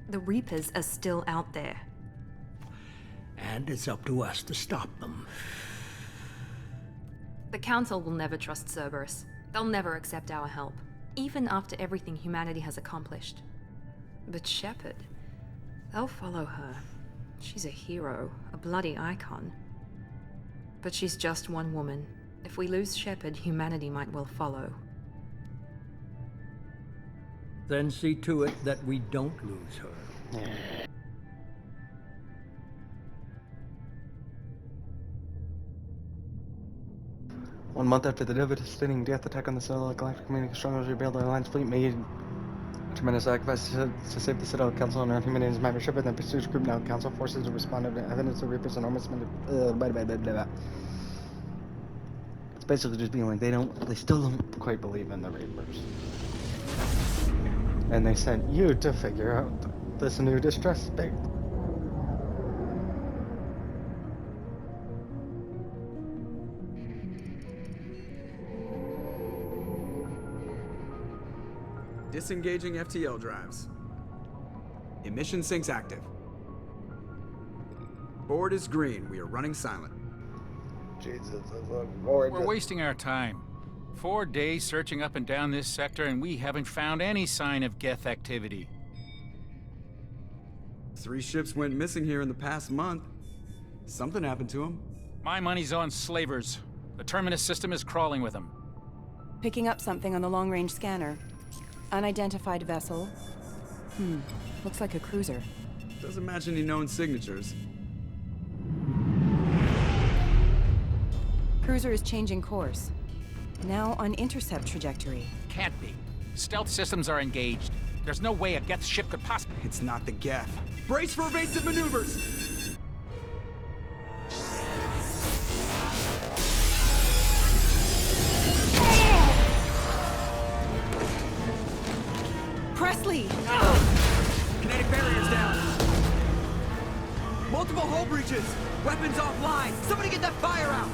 The Reapers are still out there. And it's up to us to stop them. The Council will never trust Cerberus. They'll never accept our help, even after everything humanity has accomplished. But Shepard, they'll follow her. She's a hero, a bloody icon. But she's just one woman. If we lose Shepard, humanity might well follow. Then see to it that we don't lose her. 1 month after the devastating death attack on the Citadel, Galactic Community strongly rebuilt the Alliance fleet, made a tremendous sacrifice to save the Citadel Council and humanity's membership, and the pursuit group now Council forces have responded to evidence of Reaper's enormous It's basically just being like they still don't quite believe in the Reapers. And they sent you to figure out this new distress state. Disengaging FTL drives. Emission sinks active. Board is green. We are running silent. Jesus, Lord. We're wasting our time. 4 days searching up and down this sector, and we haven't found any sign of Geth activity. 3 ships went missing here in the past month. Something happened to them. My money's on slavers. The Terminus system is crawling with them. Picking up something on the long-range scanner. Unidentified vessel. Looks like a cruiser. Doesn't match any known signatures. Cruiser is changing course. Now on intercept trajectory. Can't be. Stealth systems are engaged. There's no way a Geth ship could possibly... It's not the Geth. Brace for evasive maneuvers! Presley! Kinetic barriers down. Multiple hull breaches. Weapons offline. Somebody get that fire out.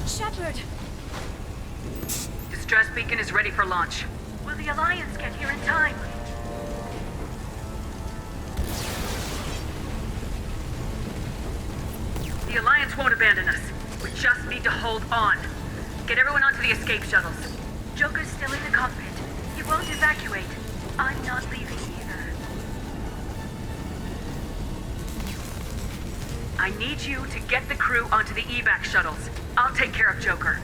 Shepard! Distress beacon is ready for launch. Will the Alliance get here in time? The Alliance won't abandon us. We just need to hold on. Get everyone onto the escape shuttles. Joker's still in the cockpit. He won't evacuate. I'm not leaving either. I need you to get the crew onto the evac shuttles. I'll take care of Joker.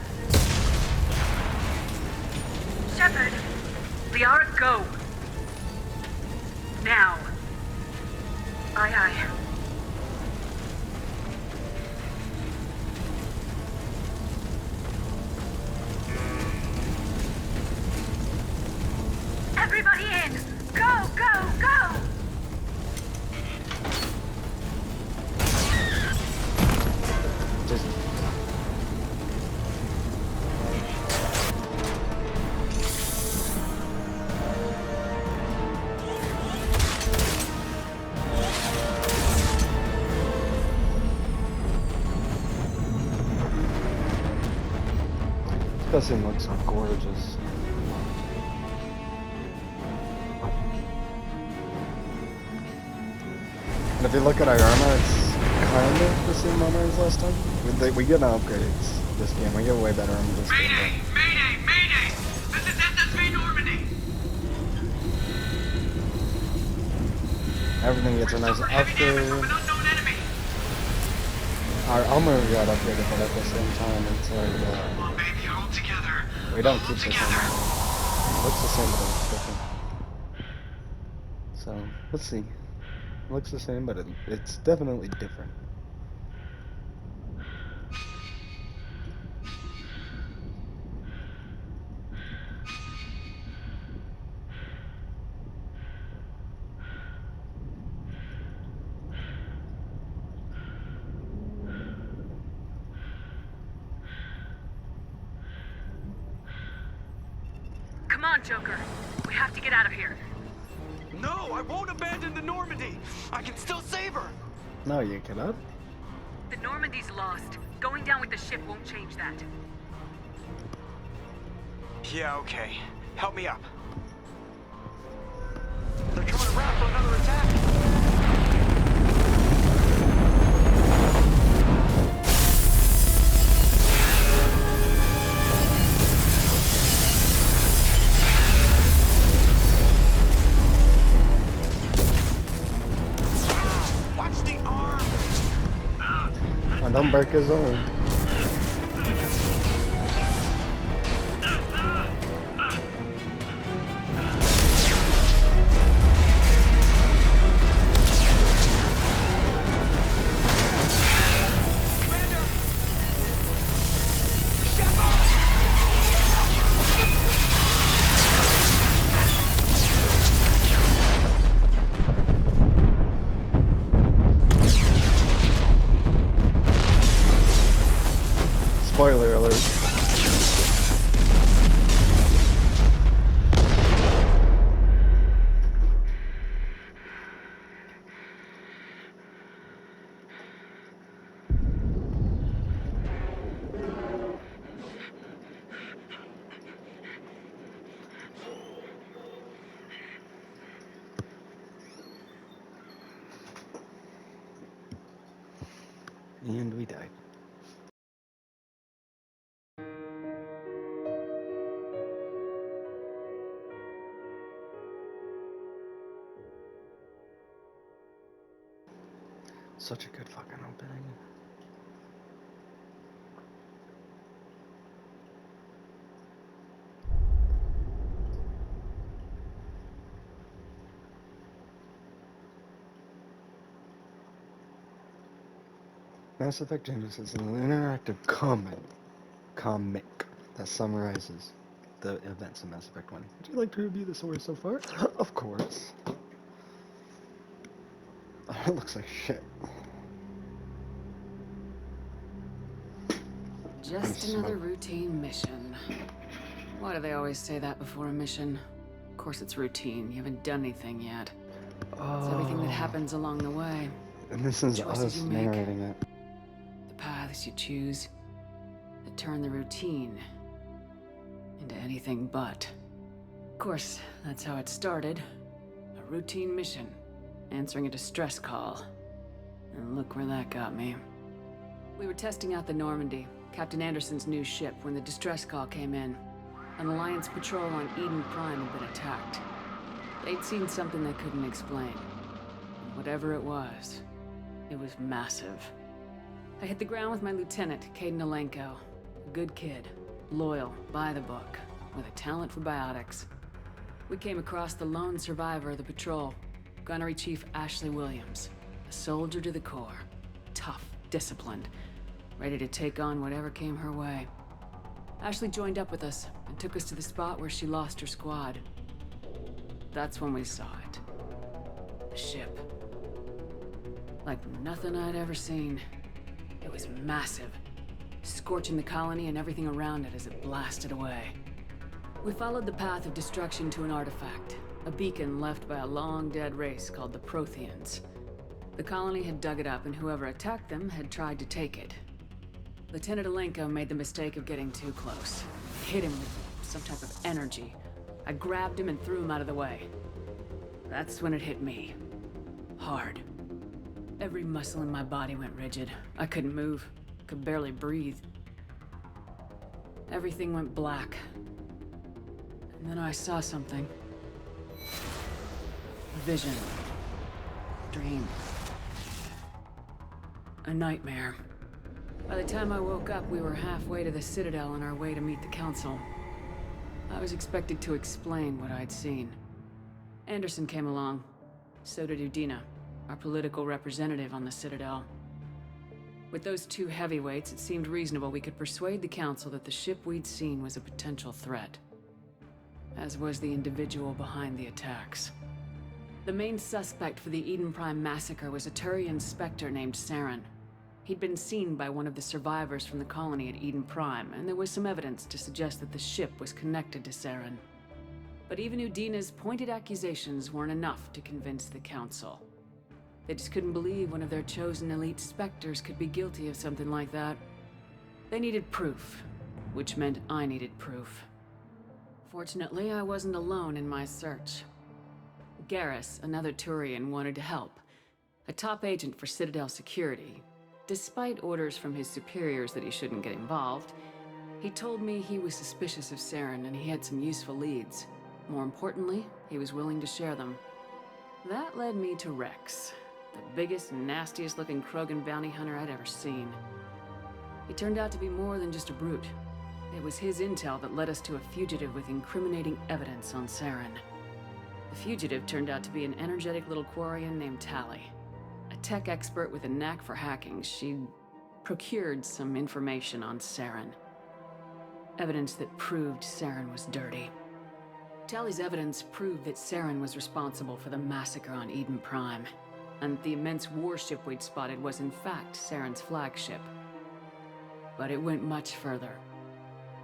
Shepard. Liara, go. Now. Aye, aye. Everybody in! Go, go, go! Just this thing looks so gorgeous. And if you look at our armor, it's kind of the same armor as last time. We get upgrades this game. We get way better armor this game. Mayday! Mayday! Mayday! This is SSV Normandy! Everything gets a nice upgrade. Our armor got upgraded, but at the same time, it's like, we don't keep this armor. It looks the same, but it's different. So, let's see. It looks the same, but it's definitely different. on, Joker. We have to get out of here. No, I won't abandon the Normandy. I can still save her. No, you cannot. The Normandy's lost. Going down with the ship won't change that. Yeah, okay. Help me up. They're coming around for another attack. Watch the arm. Oh, don't break his arm. Spoiler alert. And we died. Such a good fucking opening. Mass Effect Genesis is an interactive comic that summarizes the events of Mass Effect 1. Would you like to review the story so far? Of course. It looks like shit. Just another routine mission. Why do they always say that before a mission? Of course it's routine. You haven't done anything yet. It's everything that happens along the way. And this is Choices us you make. narrating it. The paths you choose that turn the routine into anything but. Of course, that's how it started. A routine mission. Answering a distress call. And look where that got me. We were testing out the Normandy, Captain Anderson's new ship, when the distress call came in. An Alliance patrol on Eden Prime had been attacked. They'd seen something they couldn't explain. And whatever it was massive. I hit the ground with my lieutenant, Caden Alenko. A good kid, loyal, by the book, with a talent for biotics. We came across the lone survivor of the patrol, Gunnery Chief Ashley Williams. A soldier to the core. Tough, disciplined, ready to take on whatever came her way. Ashley joined up with us and took us to the spot where she lost her squad. That's when we saw it. The ship. Like nothing I'd ever seen. It was massive, scorching the colony and everything around it as it blasted away. We followed the path of destruction to an artifact, a beacon left by a long-dead race called the Protheans. The colony had dug it up, and whoever attacked them had tried to take it. Lieutenant Alenko made the mistake of getting too close. Hit him with some type of energy. I grabbed him and threw him out of the way. That's when it hit me. Hard. Every muscle in my body went rigid. I couldn't move. Could barely breathe. Everything went black. And then I saw something. A vision. Dream. A nightmare. By the time I woke up, we were halfway to the Citadel on our way to meet the Council. I was expected to explain what I'd seen. Anderson came along. So did Udina, our political representative on the Citadel. With those two heavyweights, it seemed reasonable we could persuade the Council that the ship we'd seen was a potential threat. As was the individual behind the attacks. The main suspect for the Eden Prime massacre was a Turian Spectre named Saren. He'd been seen by one of the survivors from the colony at Eden Prime, and there was some evidence to suggest that the ship was connected to Saren. But even Udina's pointed accusations weren't enough to convince the Council. They just couldn't believe one of their chosen elite Spectres could be guilty of something like that. They needed proof, which meant I needed proof. Fortunately, I wasn't alone in my search. Garrus, another Turian, wanted to help. A top agent for Citadel Security. Despite orders from his superiors that he shouldn't get involved, he told me he was suspicious of Saren and he had some useful leads. More importantly, he was willing to share them. That led me to Rex, the biggest, nastiest looking Krogan bounty hunter I'd ever seen. He turned out to be more than just a brute. It was his intel that led us to a fugitive with incriminating evidence on Saren. The fugitive turned out to be an energetic little Quarian named Tally. A tech expert with a knack for hacking, she'd procured some information on Saren. Evidence that proved Saren was dirty. Tally's evidence proved that Saren was responsible for the massacre on Eden Prime, and the immense warship we'd spotted was in fact Saren's flagship. But it went much further.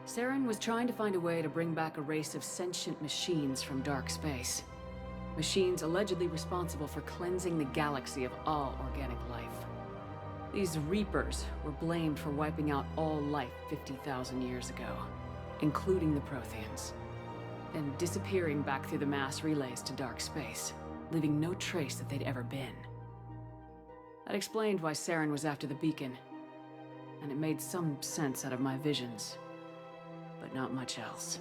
Saren was trying to find a way to bring back a race of sentient machines from dark space. Machines allegedly responsible for cleansing the galaxy of all organic life. These Reapers were blamed for wiping out all life 50,000 years ago, including the Protheans, and disappearing back through the mass relays to dark space, leaving no trace that they'd ever been. That explained why Saren was after the beacon, and it made some sense out of my visions, but not much else.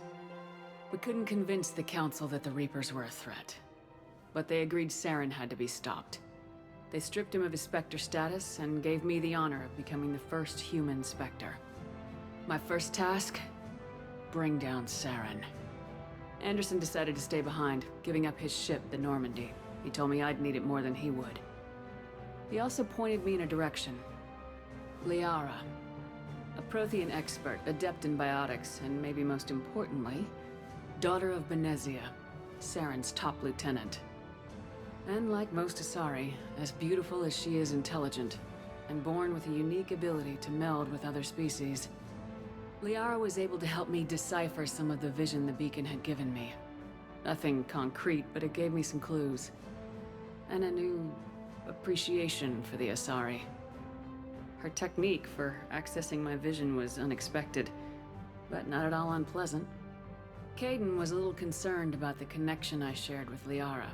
We couldn't convince the Council that the Reapers were a threat, but they agreed Saren had to be stopped. They stripped him of his Spectre status and gave me the honor of becoming the first human Spectre. My first task? Bring down Saren. Anderson decided to stay behind, giving up his ship, the Normandy. He told me I'd need it more than he would. He also pointed me in a direction. Liara. A Prothean expert, adept in biotics, and maybe most importantly, daughter of Benezia, Saren's top lieutenant. And like most Asari, as beautiful as she is intelligent, and born with a unique ability to meld with other species, Liara was able to help me decipher some of the vision the beacon had given me. Nothing concrete, but it gave me some clues. And a new appreciation for the Asari. Her technique for accessing my vision was unexpected, but not at all unpleasant. Caden was a little concerned about the connection I shared with Liara.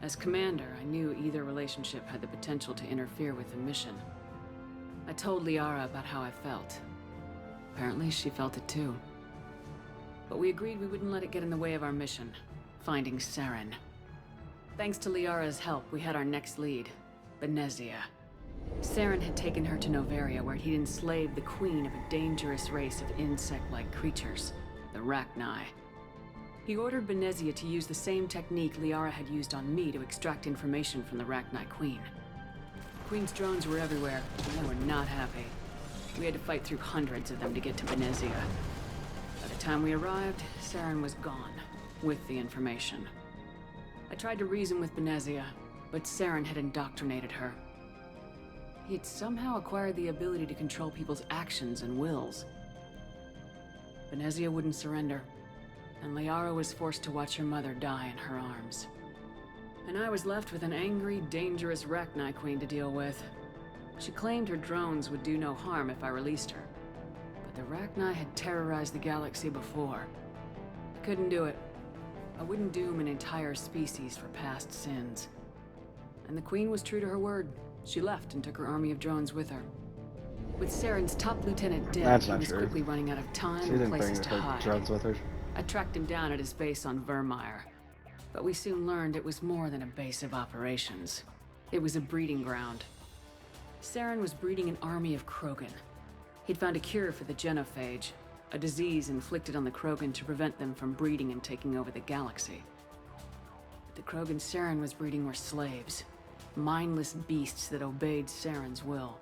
As commander, I knew either relationship had the potential to interfere with the mission. I told Liara about how I felt. Apparently, she felt it too. But we agreed we wouldn't let it get in the way of our mission, finding Saren. Thanks to Liara's help, we had our next lead, Benezia. Saren had taken her to Noveria, where he'd enslaved the queen of a dangerous race of insect-like creatures, the Rachni. He ordered Benezia to use the same technique Liara had used on me to extract information from the Rachni Queen. The Queen's drones were everywhere, and they were not happy. We had to fight through hundreds of them to get to Benezia. By the time we arrived, Saren was gone, with the information. I tried to reason with Benezia, but Saren had indoctrinated her. He had somehow acquired the ability to control people's actions and wills. Benezia wouldn't surrender, and Liara was forced to watch her mother die in her arms. And I was left with an angry, dangerous Rachni Queen to deal with. She claimed her drones would do no harm if I released her. But the Rachni had terrorized the galaxy before. I couldn't do it. I wouldn't doom an entire species for past sins. And the Queen was true to her word. She left and took her army of drones with her. With Saren's top lieutenant dead, That's he not was true. quickly running out of She time and didn't places bring to her hide. drugs with her. I tracked him down at his base on Vermeer, but we soon learned it was more than a base of operations. It was a breeding ground. Saren was breeding an army of Krogan. He'd found a cure for the genophage, a disease inflicted on the Krogan to prevent them from breeding and taking over the galaxy. But the Krogan Saren was breeding were slaves, mindless beasts that obeyed Saren's will.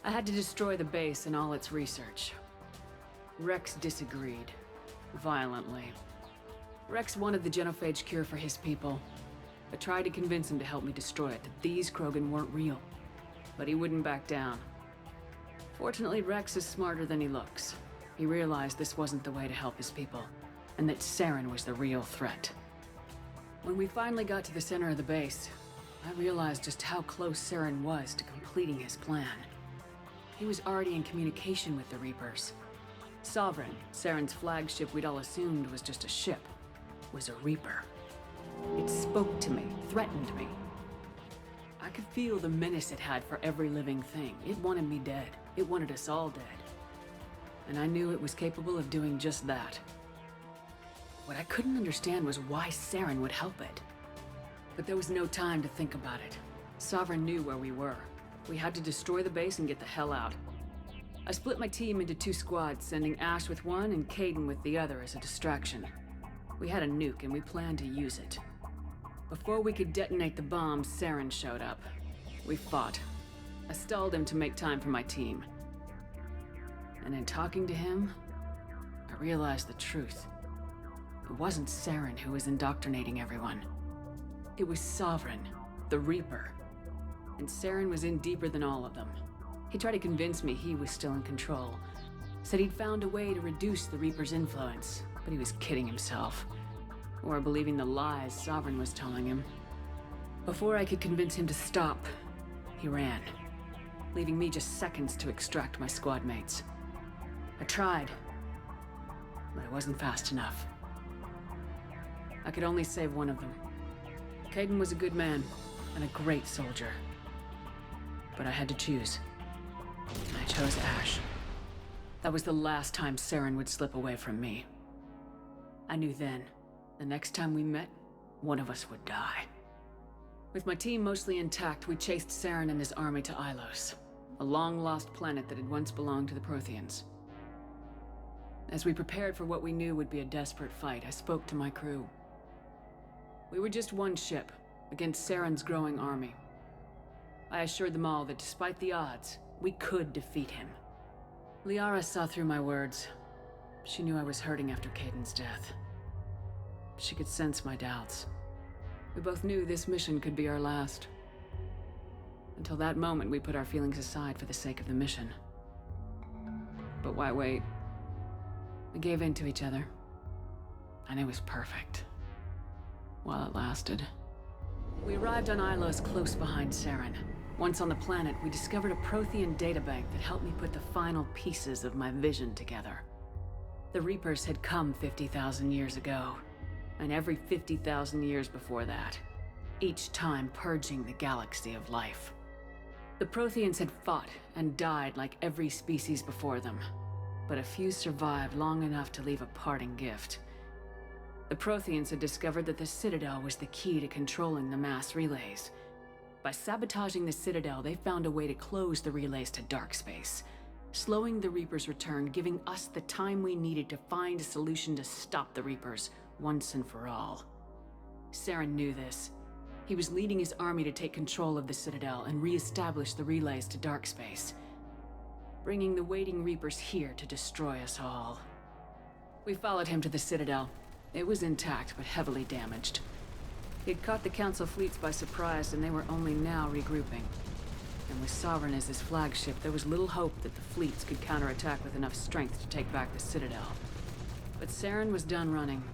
I had to destroy the base and all its research. Rex disagreed. Violently. Rex wanted the genophage cure for his people. I tried to convince him to help me destroy it, that these Krogan weren't real. But he wouldn't back down. Fortunately, Rex is smarter than he looks. He realized this wasn't the way to help his people. and that Saren was the real threat. When we finally got to the center of the base, I realized just how close Saren was to completing his plan. He was already in communication with the Reapers. Sovereign, Saren's flagship we'd all assumed was just a ship, was a Reaper. It spoke to me, threatened me. I could feel the menace it had for every living thing. It wanted me dead. It wanted us all dead. And I knew it was capable of doing just that. What I couldn't understand was why Saren would help it. But there was no time to think about it. Sovereign knew where we were. We had to destroy the base and get the hell out. I split my team into 2 squads, sending Ash with one and Caden with the other as a distraction. We had a nuke and we planned to use it. Before we could detonate the bomb, Saren showed up. We fought. I stalled him to make time for my team. And in talking to him, I realized the truth. It wasn't Saren who was indoctrinating everyone. It was Sovereign, the Reaper. And Saren was in deeper than all of them. He tried to convince me he was still in control. Said he'd found a way to reduce the Reaper's influence, but he was kidding himself. Or believing the lies Sovereign was telling him. Before I could convince him to stop, he ran, leaving me just seconds to extract my squad mates. I tried, but it wasn't fast enough. I could only save one of them. Caden was a good man and a great soldier. But I had to choose. And I chose Ash. That was the last time Saren would slip away from me. I knew then, the next time we met, one of us would die. With my team mostly intact, we chased Saren and his army to Ilos, a long-lost planet that had once belonged to the Protheans. As we prepared for what we knew would be a desperate fight, I spoke to my crew. We were just one ship, against Saren's growing army. I assured them all that despite the odds, we could defeat him. Liara saw through my words. She knew I was hurting after Caden's death. She could sense my doubts. We both knew this mission could be our last. Until that moment, we put our feelings aside for the sake of the mission. But why wait? We gave in to each other. And it was perfect. While it lasted. We arrived on Ilos close behind Saren. Once on the planet, we discovered a Prothean databank that helped me put the final pieces of my vision together. The Reapers had come 50,000 years ago, and every 50,000 years before that, each time purging the galaxy of life. The Protheans had fought and died like every species before them, but a few survived long enough to leave a parting gift. The Protheans had discovered that the Citadel was the key to controlling the mass relays. By sabotaging the Citadel, they found a way to close the relays to dark space, slowing the Reapers' return, giving us the time we needed to find a solution to stop the Reapers once and for all. Saren knew this. He was leading his army to take control of the Citadel and re-establish the relays to dark space, bringing the waiting Reapers here to destroy us all. We followed him to the Citadel. It was intact, but heavily damaged. He'd caught the Council fleets by surprise, and they were only now regrouping. And with Sovereign as his flagship, there was little hope that the fleets could counterattack with enough strength to take back the Citadel. But Saren was done running,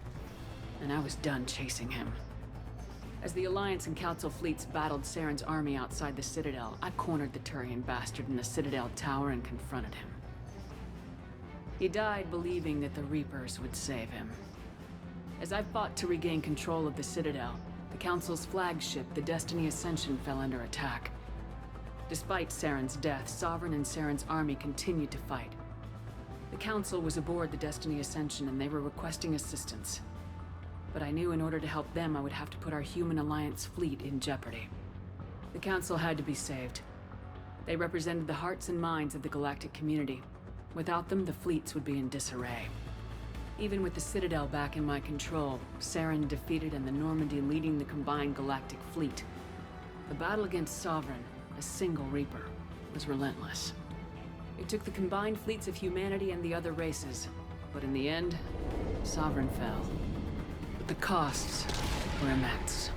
and I was done chasing him. As the Alliance and Council fleets battled Saren's army outside the Citadel, I cornered the Turian bastard in the Citadel tower and confronted him. He died believing that the Reapers would save him. As I fought to regain control of the Citadel, the Council's flagship, the Destiny Ascension, fell under attack. Despite Saren's death, Sovereign and Saren's army continued to fight. The Council was aboard the Destiny Ascension and they were requesting assistance. But I knew in order to help them, I would have to put our human Alliance fleet in jeopardy. The Council had to be saved. They represented the hearts and minds of the galactic community. Without them, the fleets would be in disarray. Even with the Citadel back in my control, Saren defeated and the Normandy leading the combined galactic fleet. The battle against Sovereign, a single Reaper, was relentless. It took the combined fleets of humanity and the other races, but in the end, Sovereign fell. But the costs were immense.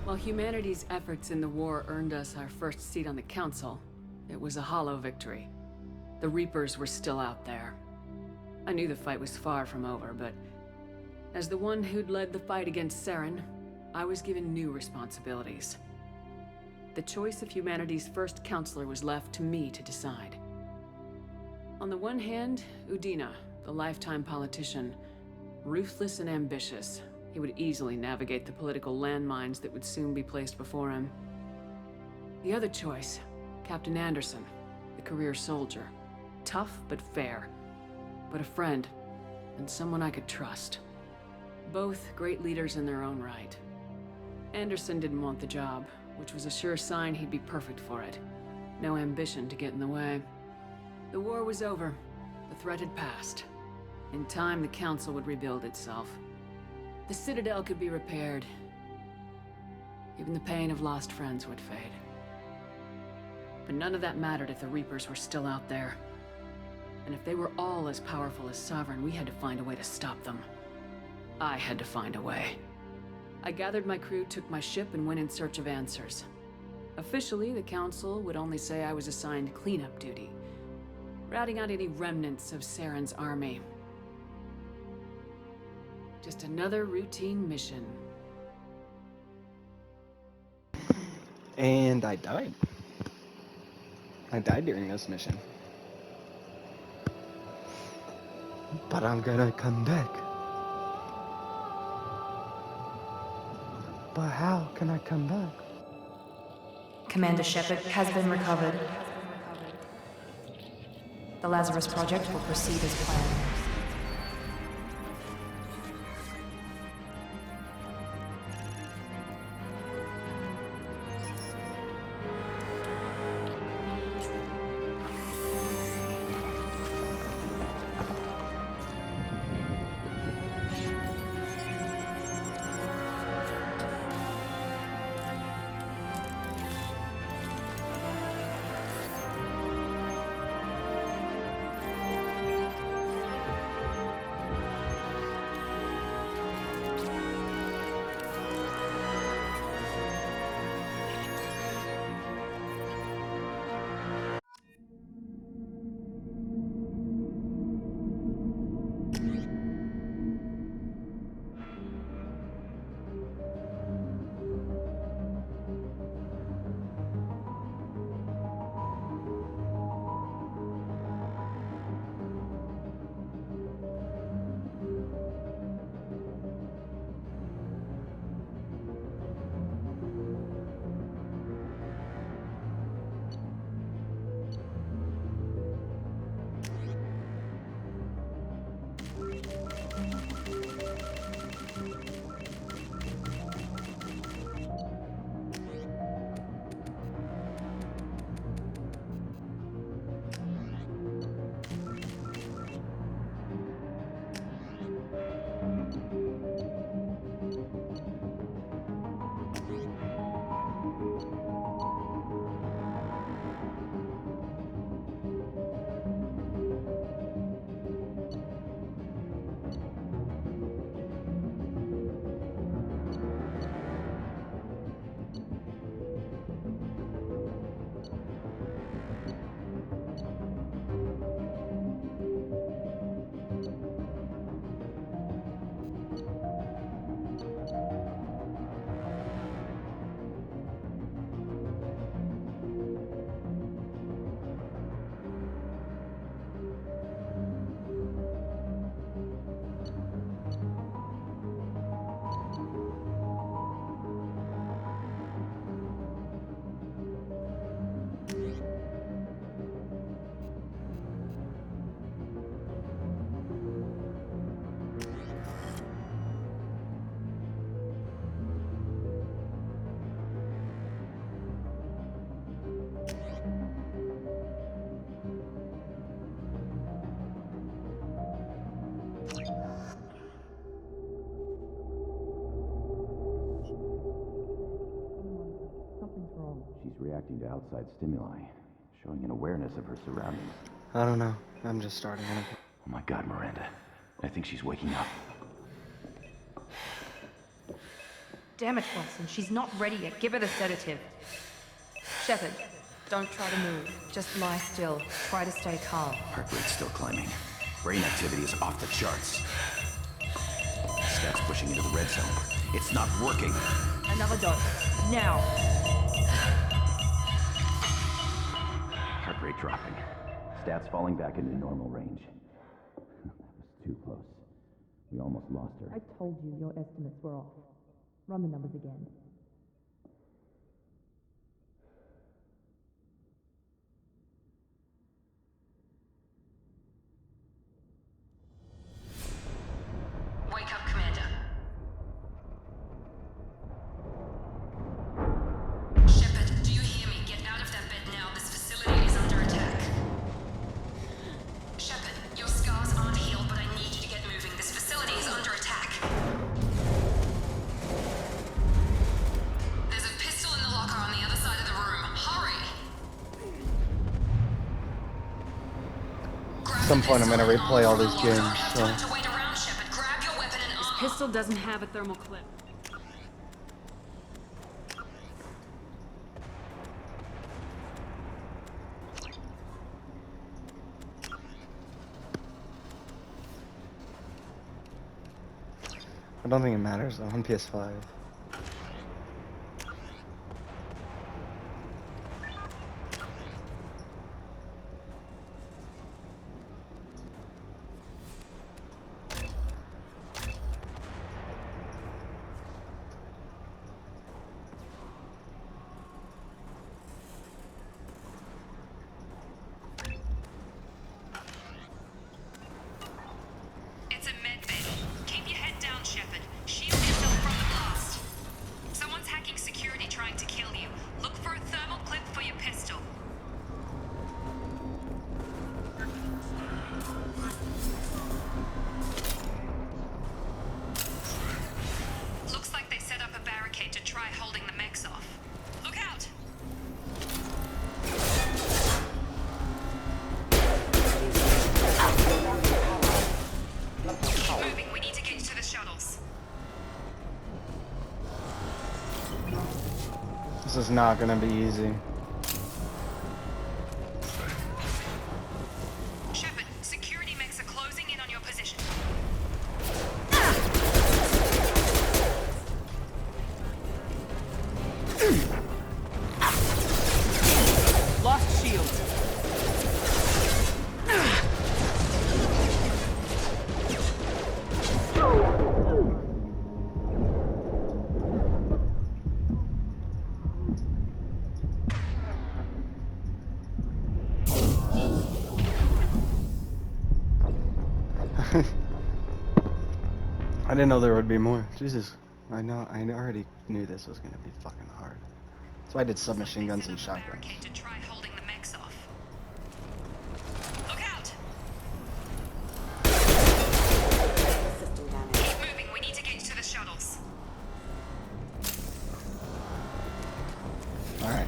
While humanity's efforts in the war earned us our first seat on the Council, it was a hollow victory. The Reapers were still out there. I knew the fight was far from over, but As the one who'd led the fight against Saren, I was given new responsibilities. The choice of humanity's first counselor was left to me to decide. On the one hand, Udina, the lifetime politician. Ruthless and ambitious, he would easily navigate the political landmines that would soon be placed before him. The other choice, Captain Anderson, the career soldier. Tough but fair, but a friend, and someone I could trust. Both great leaders in their own right. Anderson didn't want the job, which was a sure sign he'd be perfect for it. No ambition to get in the way. The war was over. The threat had passed. In time, the Council would rebuild itself. The Citadel could be repaired. Even the pain of lost friends would fade. But none of that mattered if the Reapers were still out there. And if they were all as powerful as Sovereign, we had to find a way to stop them. I had to find a way. I gathered my crew, took my ship, and went in search of answers. Officially, the Council would only say I was assigned cleanup duty, routing out any remnants of Saren's army. Just another routine mission. And I died. I died during this mission. But I'm gonna come back. But how can I come back? Commander Shepard has been recovered. The Lazarus Project will proceed as planned. She's reacting to outside stimuli, showing an awareness of her surroundings. I don't know. I'm just starting. Oh my god, Miranda. I think she's waking up. Damn it, Watson, she's not ready yet. Give her the sedative. Shepard, don't try to move. Just lie still. Try to stay calm. Heart rate's still climbing. Brain activity is off the charts. Step crashing into the red zone. It's not working. Another dose. Now. Heart rate dropping. Stats falling back into normal range. That was too close. We almost lost her. I told you your estimates were off. Run the numbers again. Wake up, Commander. Shepard, do you hear me? Get out of that bed now. This facility is under attack. Shepard, your scars aren't healed, but I need you to get moving. This facility is under attack. There's a pistol in the locker on the other side of the room. Hurry! At some point, I'm gonna replay all these games, so. Pistol doesn't have a thermal clip. I don't think it matters though on PS5. It's a med bay. Keep your head down, Shepard. Shield yourself from the blast. Someone's hacking security trying to kill you. Look for a thermal clip for your pistol. Looks like they set up a barricade to try holding the mechs off. Look out! Keep moving. We need to get to the shuttles. This is not gonna be easy. Shepard, security mechs are closing in on your position. Lost shield. I didn't know there would be more. Jesus. I already knew this was gonna be fucking hard. So I did submachine guns and shotguns. Barricade to try holding the mechs off. Look out! Keep moving. We need to get to the shuttles. Alright.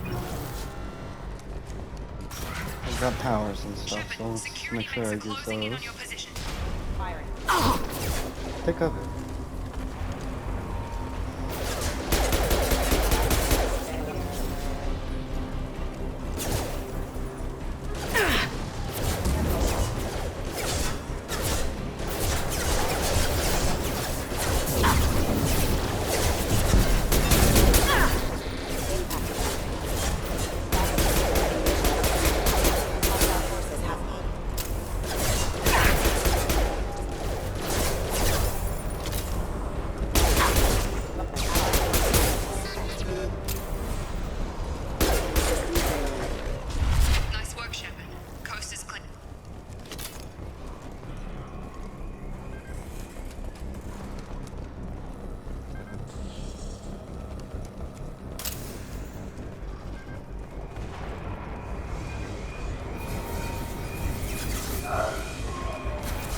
I've got powers and stuff, Shepard, so let's security make sure mechs I are use closing in on those. your position. Pick up. Nice work, Shepard. Coast is clear.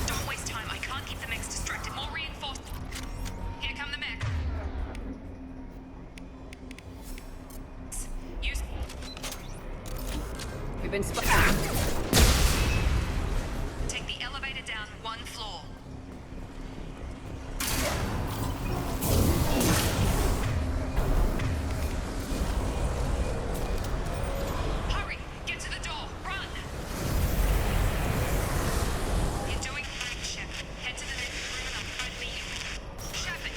Don't waste time. I can't keep the mechs distracted. More reinforced. Here come the mech. Use. We've been Take the elevator down one floor. Hurry! Get to the door! Run! You're doing great, Shepard. Head to the next room and I'll try to meet you. Shepard,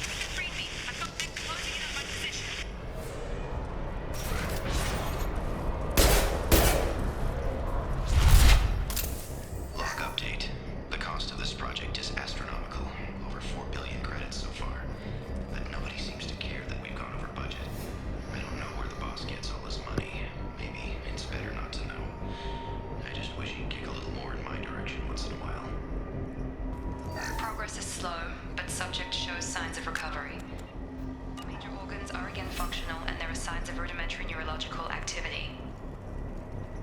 signs of recovery. Major organs are again functional, and there are signs of rudimentary neurological activity.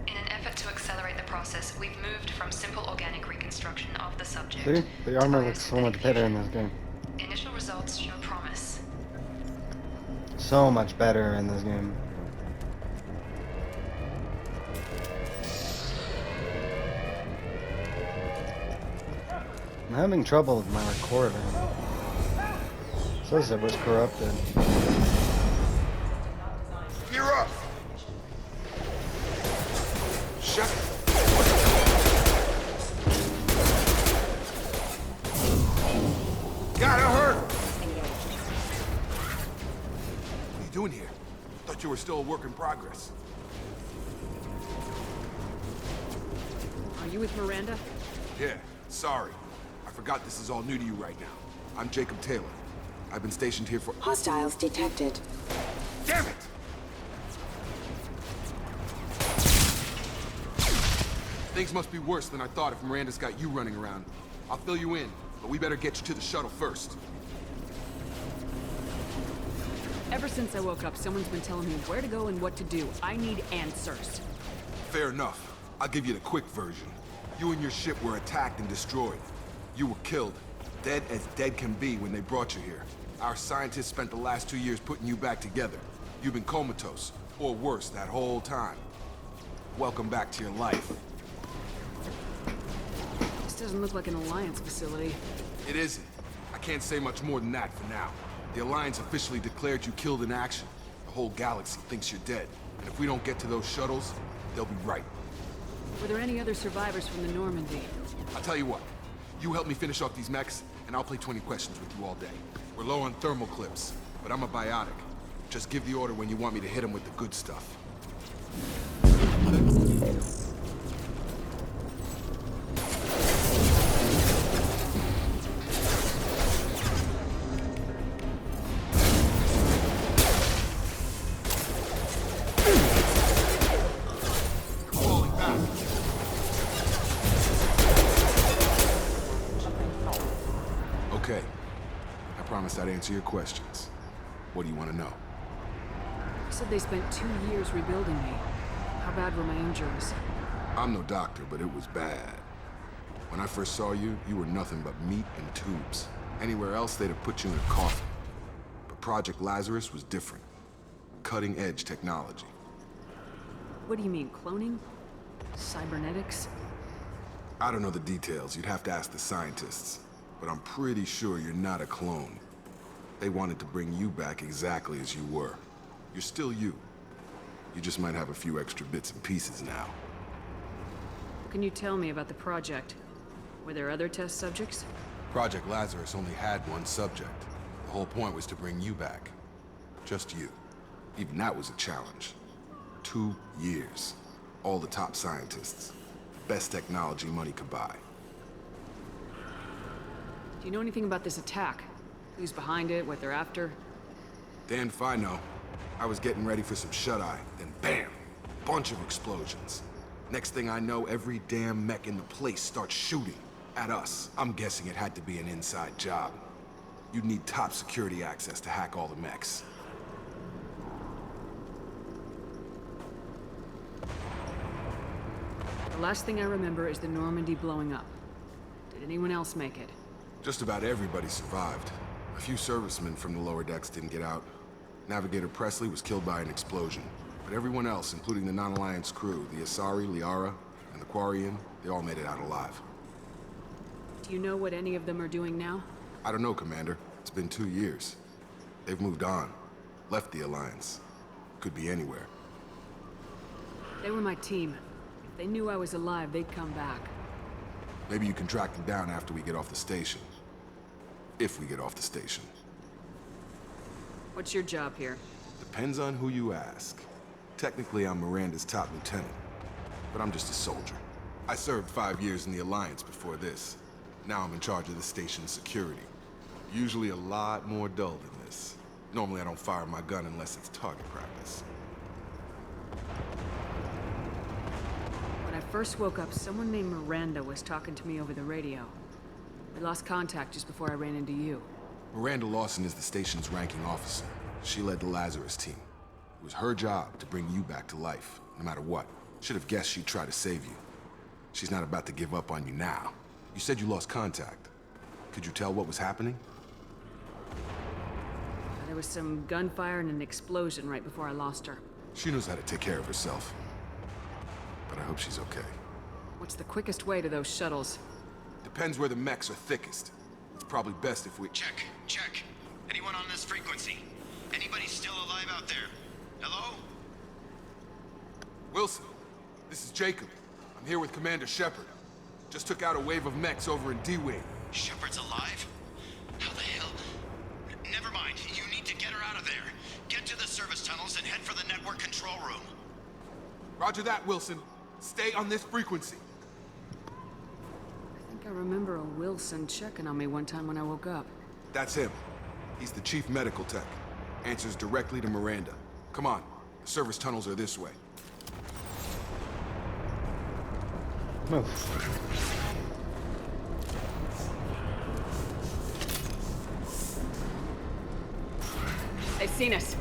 In an effort to accelerate the process, we've moved from simple organic reconstruction of the subject. See? The to armor looks so much biosynthetic better in fusion. this game. Initial results show promise. So much better in this game. I'm having trouble with my recording. It says it was corrupted. You're up! Shut it! Gotta hurt! What are you doing here? Thought you were still a work in progress. Are you with Miranda? Yeah, sorry. I forgot this is all new to you right now. I'm Jacob Taylor. I've been stationed here for— Hostiles detected. Damn it! Things must be worse than I thought if Miranda's got you running around. I'll fill you in, but we better get you to the shuttle first. Ever since I woke up, someone's been telling me where to go and what to do. I need answers. Fair enough. I'll give you the quick version. You and your ship were attacked and destroyed. You were killed. Dead as dead can be when they brought you here. Our scientists spent the last 2 years putting you back together. You've been comatose, or worse, that whole time. Welcome back to your life. This doesn't look like an Alliance facility. It isn't. I can't say much more than that for now. The Alliance officially declared you killed in action. The whole galaxy thinks you're dead. And if we don't get to those shuttles, they'll be right. Were there any other survivors from the Normandy? I'll tell you what. You help me finish off these mechs, and I'll play 20 questions with you all day. We're low on thermal clips, but I'm a biotic. Just give the order when you want me to hit them with the good stuff. Falling back. Okay. I promised I'd answer your questions. What do you want to know? You said they spent 2 years rebuilding me. How bad were my injuries? I'm no doctor, but it was bad. When I first saw you, you were nothing but meat and tubes. Anywhere else, they'd have put you in a coffin. But Project Lazarus was different. Cutting-edge technology. What do you mean, cloning? Cybernetics? I don't know the details. You'd have to ask the scientists. But I'm pretty sure you're not a clone. They wanted to bring you back exactly as you were. You're still you. You just might have a few extra bits and pieces now. What can you tell me about the project? Were there other test subjects? Project Lazarus only had one subject. The whole point was to bring you back. Just you. Even that was a challenge. 2 years. All the top scientists. Best technology money could buy. Do you know anything about this attack? Who's behind it, what they're after? Damn if I know. I was getting ready for some shut-eye, then bam! Bunch of explosions. Next thing I know, every damn mech in the place starts shooting. At us. I'm guessing it had to be an inside job. You'd need top security access to hack all the mechs. The last thing I remember is the Normandy blowing up. Did anyone else make it? Just about everybody survived. A few servicemen from the lower decks didn't get out. Navigator Presley was killed by an explosion. But everyone else, including the non-Alliance crew, the Asari, Liara, and the Quarian, they all made it out alive. Do you know what any of them are doing now? I don't know, Commander. It's been 2 years. They've moved on. Left the Alliance. Could be anywhere. They were my team. If they knew I was alive, they'd come back. Maybe you can track them down after we get off the station. If we get off the station. What's your job here? Depends on who you ask. Technically, I'm Miranda's top lieutenant. But I'm just a soldier. I served 5 years in the Alliance before this. Now I'm in charge of the station's security. Usually a lot more dull than this. Normally I don't fire my gun unless it's target practice. When I first woke up, someone named Miranda was talking to me over the radio. We lost contact just before I ran into you. Miranda Lawson is the station's ranking officer. She led the Lazarus team. It was her job to bring you back to life, no matter what. Should have guessed she'd try to save you. She's not about to give up on you now. You said you lost contact. Could you tell what was happening? There was some gunfire and an explosion right before I lost her. She knows how to take care of herself. But I hope she's okay. What's the quickest way to those shuttles? Depends where the mechs are thickest. It's probably best if we... Check. Anyone on this frequency? Anybody still alive out there? Hello? Wilson, this is Jacob. I'm here with Commander Shepard. Just took out a wave of mechs over in D-Wing. Shepard's alive? How the hell? Never mind. You need to get her out of there. Get to the service tunnels and head for the network control room. Roger that, Wilson. Stay on this frequency. I think I remember a Wilson checking on me one time when I woke up. That's him. He's the chief medical tech. Answers directly to Miranda. Come on. The service tunnels are this way. Move. They've seen us.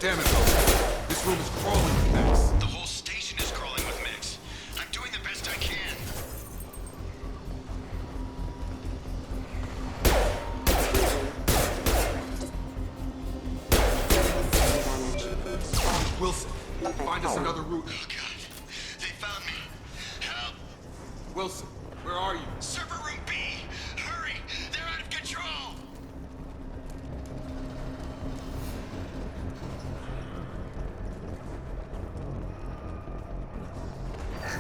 Damn it, Wilson. This room is crawling with mechs. The whole station is crawling with mechs. I'm doing the best I can. Wilson, find us another route. Oh, God. They found me. Help. Wilson, where are you? Server room B. Hurry. They're out of control.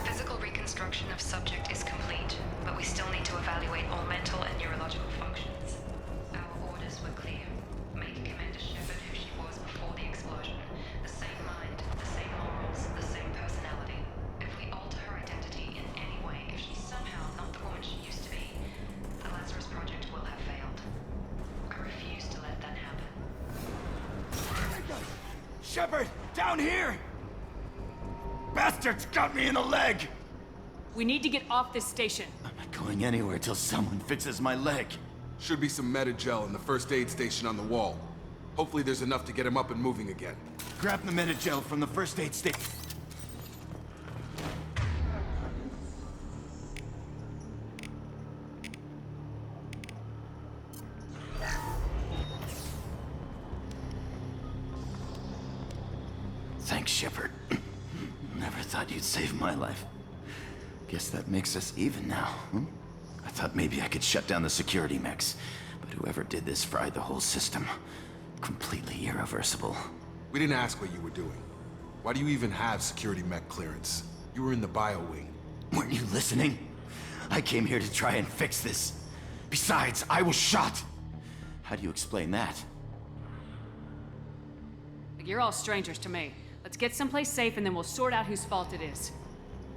Physical reconstruction of subject is complete, but we still need to evaluate all mental and neurological functions. Our orders were clear. Make Commander Shepard who she was before the explosion. The same mind, the same morals, the same personality. If we alter her identity in any way, if she's somehow not the woman she used to be, the Lazarus Project will have failed. I refuse to let that happen. Shepard, down here! Bastards got me in the leg! We need to get off this station. I'm not going anywhere till someone fixes my leg. Should be some Medi-gel in the first aid station on the wall. Hopefully there's enough to get him up and moving again. Grab the Medi-gel from the first aid station. Thanks, Shepard. Never thought you'd save my life. Guess that makes us even now, hmm? I thought maybe I could shut down the security mechs, but whoever did this fried the whole system. Completely irreversible. We didn't ask what you were doing. Why do you even have security mech clearance? You were in the bio wing. Weren't you listening? I came here to try and fix this. Besides, I was shot. How do you explain that? You're all strangers to me. Let's get someplace safe and then we'll sort out whose fault it is.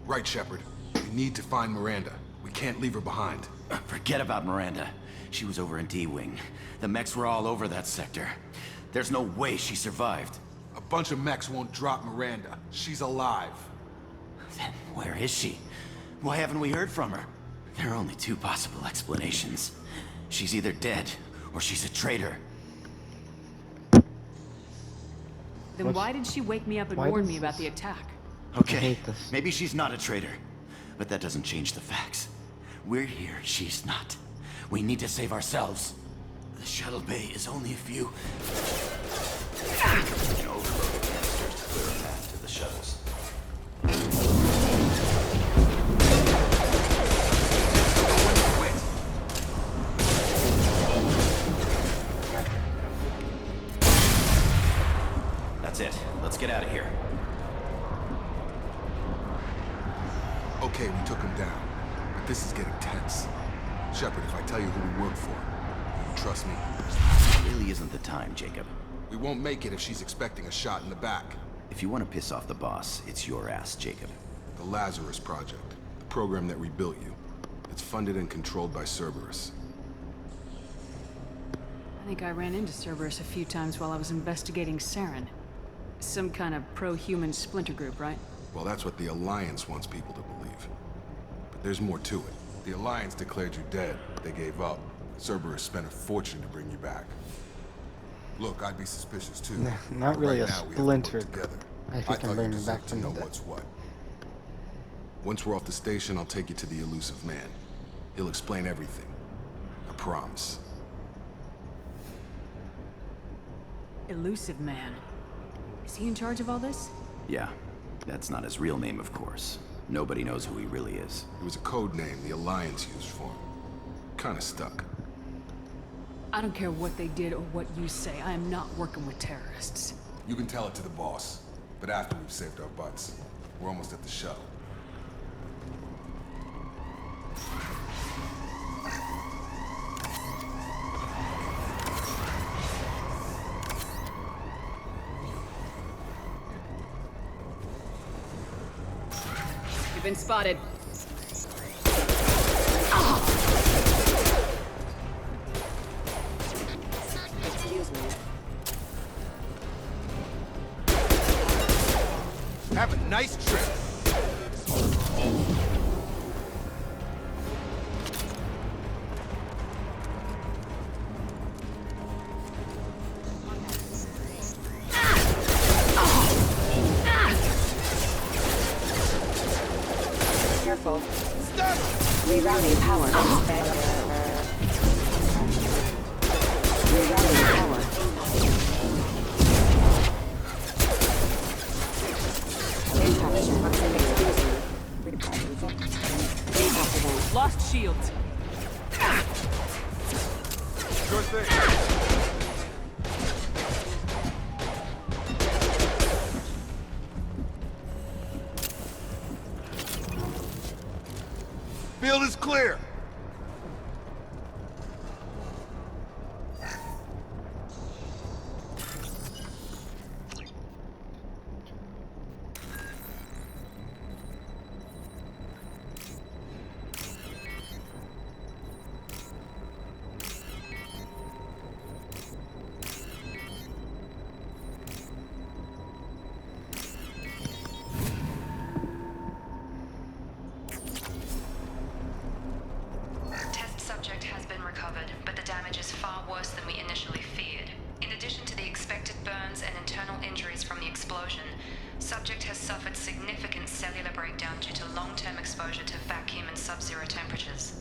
Right, Shepard. We need to find Miranda. We can't leave her behind. Forget about Miranda. She was over in D-Wing. The mechs were all over that sector. There's no way she survived. A bunch of mechs won't drop Miranda. She's alive. Then where is she? Why haven't we heard from her? There are only two possible explanations. She's either dead, or she's a traitor. Then why did she wake me up and warn me about the attack? Okay, hate this. maybe she's not a traitor, but that doesn't change the facts. We're here, she's not. We need to save ourselves. The shuttle bay is only a few... An overload of canisters to clear a path to the shuttles. That's it. Let's get out of here. Okay, we took him down. But this is getting tense. Shepard, if I tell you who we work for, you trust me? Really isn't the time, Jacob. We won't make it if she's expecting a shot in the back. If you want to piss off the boss, it's your ass, Jacob. The Lazarus Project, the program that rebuilt you. It's funded and controlled by Cerberus. I think I ran into Cerberus a few times while I was investigating Saren. Some kind of pro-human splinter group, right? Well, that's what the Alliance wants people to believe. But there's more to it. The Alliance declared you dead. They gave up. Cerberus spent a fortune to bring you back. Look, I'd be suspicious too. Not but really right a now, we have to work splinter. together. If I he can thought bring you me back deserved to from know the dead. what's what. Once we're off the station, I'll take you to the elusive man. He'll explain everything. I promise. Elusive man. Is he in charge of all this? Yeah, that's not his real name, of course. Nobody knows who he really is. It was a code name the Alliance used for him. Kinda stuck. I don't care what they did or what you say. I am not working with terrorists. You can tell it to the boss, but after we've saved our butts. We're almost at the shuttle. You've been spotted. Excuse me. Have a nice trip. Careful. Rerouting power. Rerouting power. Lost shields. Sure thing. Field is clear. Test subject has been recovered, but the damage is far worse than we initially feared. In addition to the expected burns and internal injuries from the explosion, subject has suffered significant cellular breakdown due to long-term exposure to vacuum and sub-zero temperatures.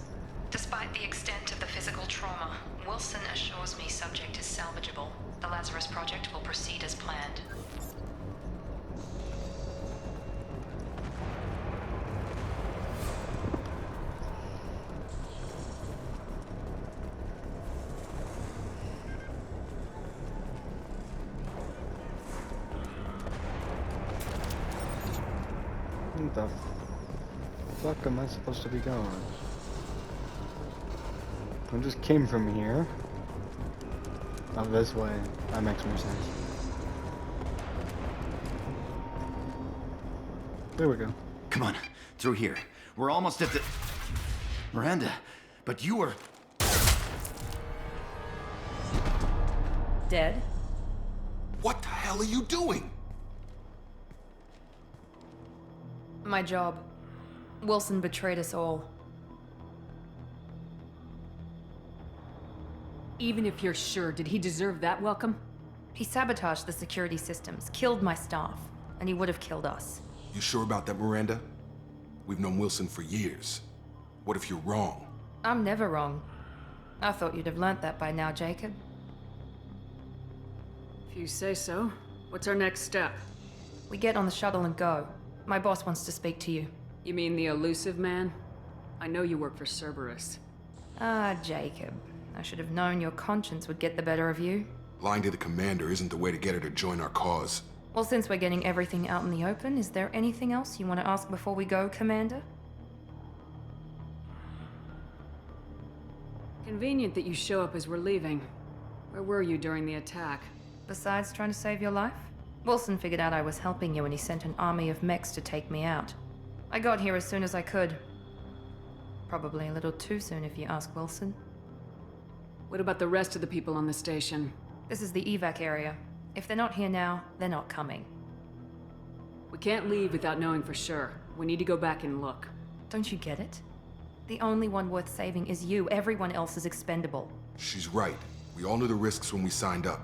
Despite the extent of the physical trauma, Wilson assures me subject is salvageable. The Lazarus Project will proceed as planned. What the fuck am I supposed to be going? I just came from here. Oh, this way. That makes more sense. There we go. Come on, through here. We're almost at the... Miranda, but you were... Dead? What the hell are you doing? My job. Wilson betrayed us all. Even if you're sure, did he deserve that welcome? He sabotaged the security systems, killed my staff, and he would have killed us. You sure about that, Miranda? We've known Wilson for years. What if you're wrong? I'm never wrong. I thought you'd have learnt that by now, Jacob. If you say so. What's our next step? We get on the shuttle and go. My boss wants to speak to you. You mean the elusive man? I know you work for Cerberus. Ah, Jacob. I should have known your conscience would get the better of you. Lying to the commander isn't the way to get her to join our cause. Well, since we're getting everything out in the open, is there anything else you want to ask before we go, Commander? Convenient that you show up as we're leaving. Where were you during the attack? Besides trying to save your life? Wilson figured out I was helping you and he sent an army of mechs to take me out. I got here as soon as I could. Probably a little too soon if you ask Wilson. What about the rest of the people on the station? This is the evac area. If they're not here now, they're not coming. We can't leave without knowing for sure. We need to go back and look. Don't you get it? The only one worth saving is you. Everyone else is expendable. She's right. We all knew the risks when we signed up.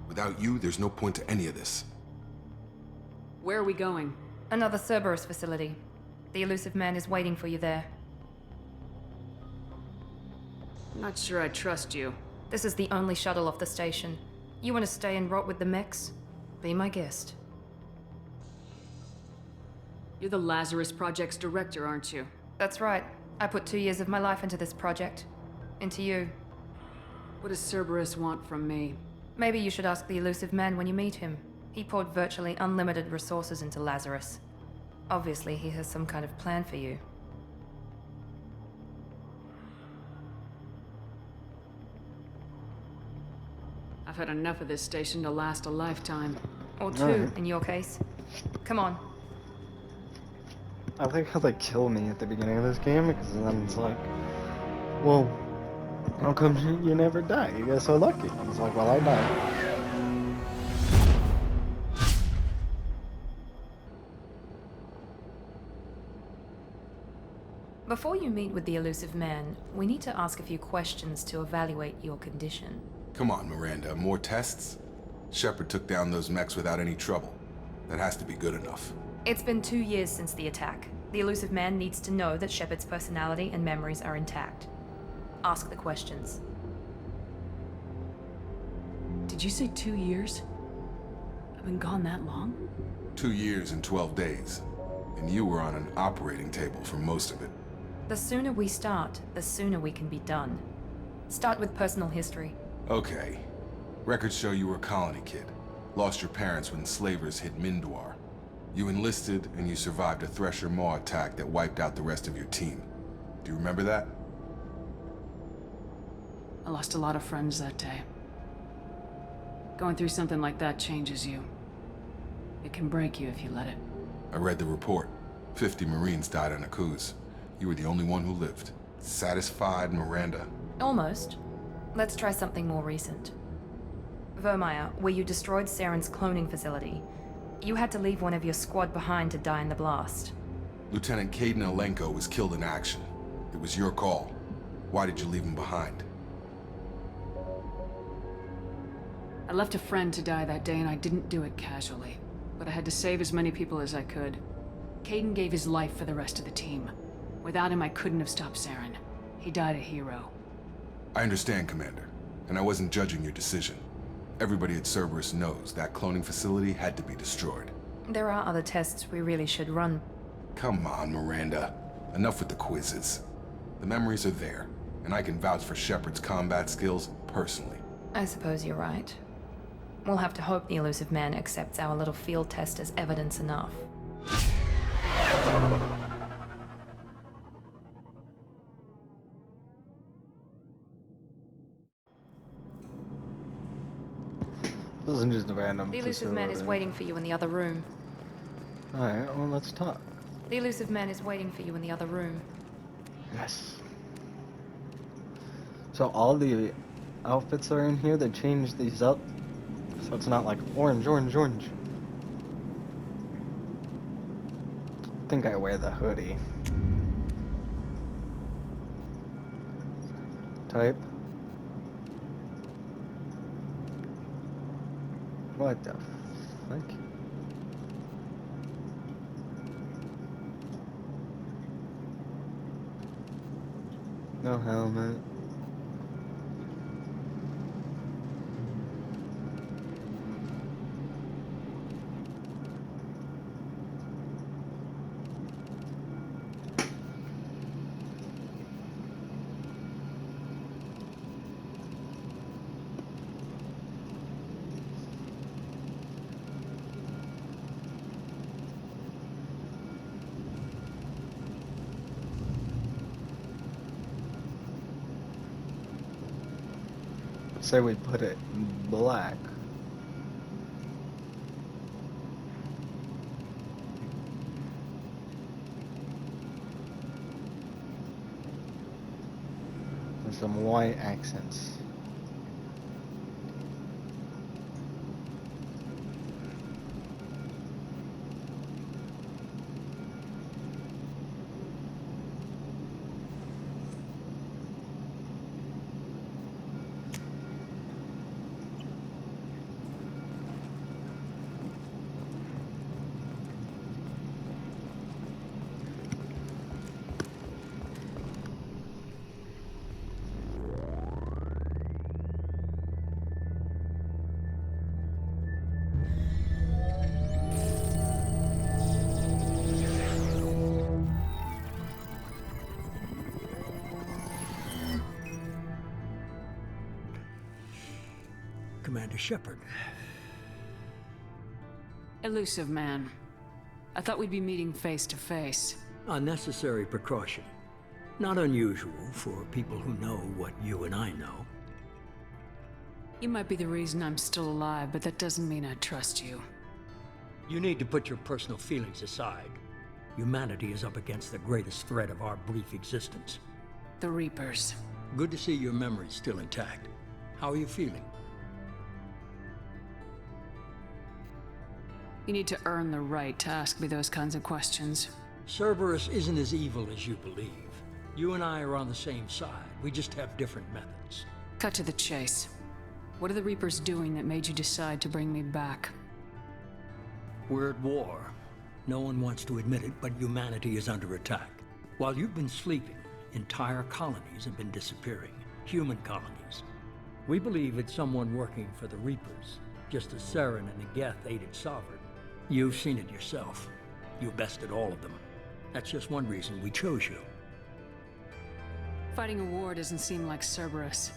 Without you, there's no point to any of this. Where are we going? Another Cerberus facility. The elusive man is waiting for you there. I'm not sure I trust you. This is the only shuttle off the station. You want to stay and rot with the mechs? Be my guest. You're the Lazarus Project's director, aren't you? That's right. I put 2 years of my life into this project. Into you. What does Cerberus want from me? Maybe you should ask the elusive man when you meet him. He poured virtually unlimited resources into Lazarus. Obviously, he has some kind of plan for you. I've had enough of this station to last a lifetime. Or two, in your case. Come on. I like how they kill me at the beginning of this game, because then it's like, well, how come you never die? You guys so lucky. It's like, well, I died. Before you meet with the elusive man, we need to ask a few questions to evaluate your condition. Come on, Miranda, more tests? Shepard took down those mechs without any trouble. That has to be good enough. It's been 2 years since the attack. The elusive man needs to know that Shepard's personality and memories are intact. Ask the questions. Did you say 2 years? I've been gone that long? 2 years and 12 days. And you were on an operating table for most of it. The sooner we start, the sooner we can be done. Start with personal history. Okay. Records show you were a colony kid. Lost your parents when slavers hit Mindwar. You enlisted, and you survived a Thresher Maw attack that wiped out the rest of your team. Do you remember that? I lost a lot of friends that day. Going through something like that changes you. It can break you if you let it. I read the report. 50 Marines died on a cruise. You were the only one who lived. Satisfied, Miranda? Almost. Let's try something more recent. Vermeer, where you destroyed Saren's cloning facility. You had to leave one of your squad behind to die in the blast. Lieutenant Caden Alenko was killed in action. It was your call. Why did you leave him behind? I left a friend to die that day and I didn't do it casually. But I had to save as many people as I could. Caden gave his life for the rest of the team. Without him, I couldn't have stopped Saren. He died a hero. I understand, Commander. And I wasn't judging your decision. Everybody at Cerberus knows that cloning facility had to be destroyed. There are other tests we really should run. Come on, Miranda. Enough with the quizzes. The memories are there, and I can vouch for Shepard's combat skills personally. I suppose you're right. We'll have to hope the elusive man accepts our little field test as evidence enough. This isn't just a random The elusive man is waiting for you in the other room. Alright, well, let's talk. The elusive man is waiting for you in the other room. Yes. So all the outfits are in here, they changed these up. So it's not like orange, orange, orange. I think I wear the hoodie. Type. What the fuck? No helmet. Say we put it black. With some white accents. Commander Shepard. Elusive man. I thought we'd be meeting face to face. A necessary precaution. Not unusual for people who know what you and I know. You might be the reason I'm still alive, but that doesn't mean I trust you. You need to put your personal feelings aside. Humanity is up against the greatest threat of our brief existence. The Reapers. Good to see your memory's still intact. How are you feeling? You need to earn the right to ask me those kinds of questions. Cerberus isn't as evil as you believe. You and I are on the same side. We just have different methods. Cut to the chase. What are the Reapers doing that made you decide to bring me back? We're at war. No one wants to admit it, but humanity is under attack. While you've been sleeping, entire colonies have been disappearing. Human colonies. We believe it's someone working for the Reapers, just as Saren and the Geth aided Sovereign. You've seen it yourself. You bested all of them. That's just one reason we chose you. Fighting a war doesn't seem like Cerberus.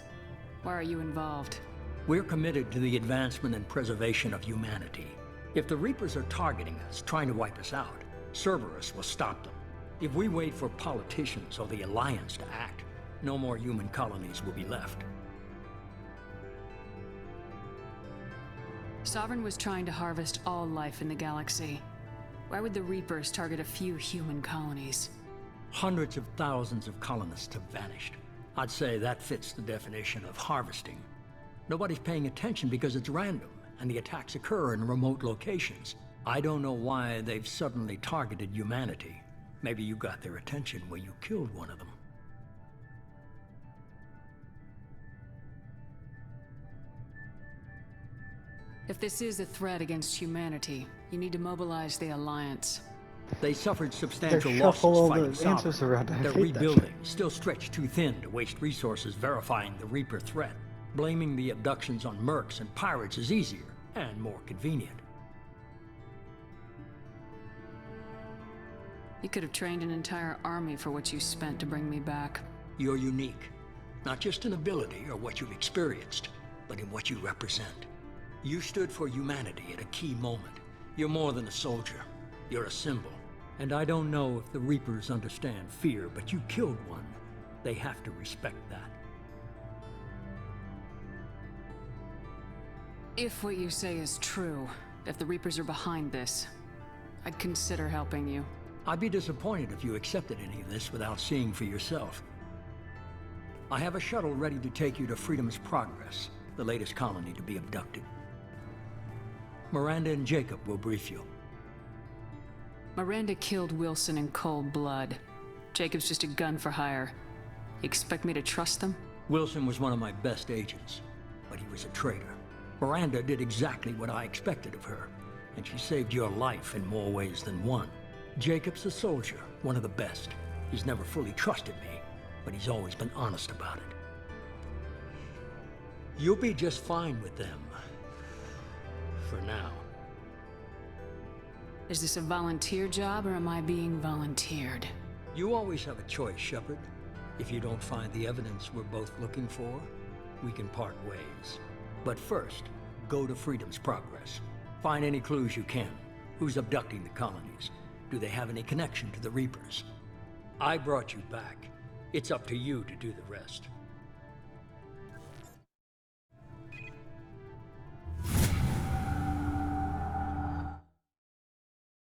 Why are you involved? We're committed to the advancement and preservation of humanity. If the Reapers are targeting us, trying to wipe us out, Cerberus will stop them. If we wait for politicians or the Alliance to act, no more human colonies will be left. Sovereign was trying to harvest all life in the galaxy. Why would the Reapers target a few human colonies? Hundreds of thousands of colonists have vanished. I'd say that fits the definition of harvesting. Nobody's paying attention because it's random, and the attacks occur in remote locations. I don't know why they've suddenly targeted humanity. Maybe you got their attention when you killed one of them. If this is a threat against humanity, you need to mobilize the Alliance. They suffered substantial They losses shuffle all fighting the answers Sovereign. around. I They're hate that rebuilding, shit. still stretched too thin to waste resources verifying the Reaper threat. Blaming the abductions on mercs and pirates is easier and more convenient. You could have trained an entire army for what you spent to bring me back. You're unique, not just in ability or what you've experienced, but in what you represent. You stood for humanity at a key moment. You're more than a soldier. You're a symbol. And I don't know if the Reapers understand fear, but you killed one. They have to respect that. If what you say is true, if the Reapers are behind this, I'd consider helping you. I'd be disappointed if you accepted any of this without seeing for yourself. I have a shuttle ready to take you to Freedom's Progress, the latest colony to be abducted. Miranda and Jacob will brief you. Miranda killed Wilson in cold blood. Jacob's just a gun for hire. You expect me to trust them? Wilson was one of my best agents, but he was a traitor. Miranda did exactly what I expected of her, and she saved your life in more ways than one. Jacob's a soldier, one of the best. He's never fully trusted me, but he's always been honest about it. You'll be just fine with them. For now. Is this a volunteer job, or am I being volunteered? You always have a choice, Shepard. If you don't find the evidence we're both looking for, we can part ways. But first, go to Freedom's Progress. Find any clues you can. Who's abducting the colonies? Do they have any connection to the Reapers? I brought you back. It's up to you to do the rest.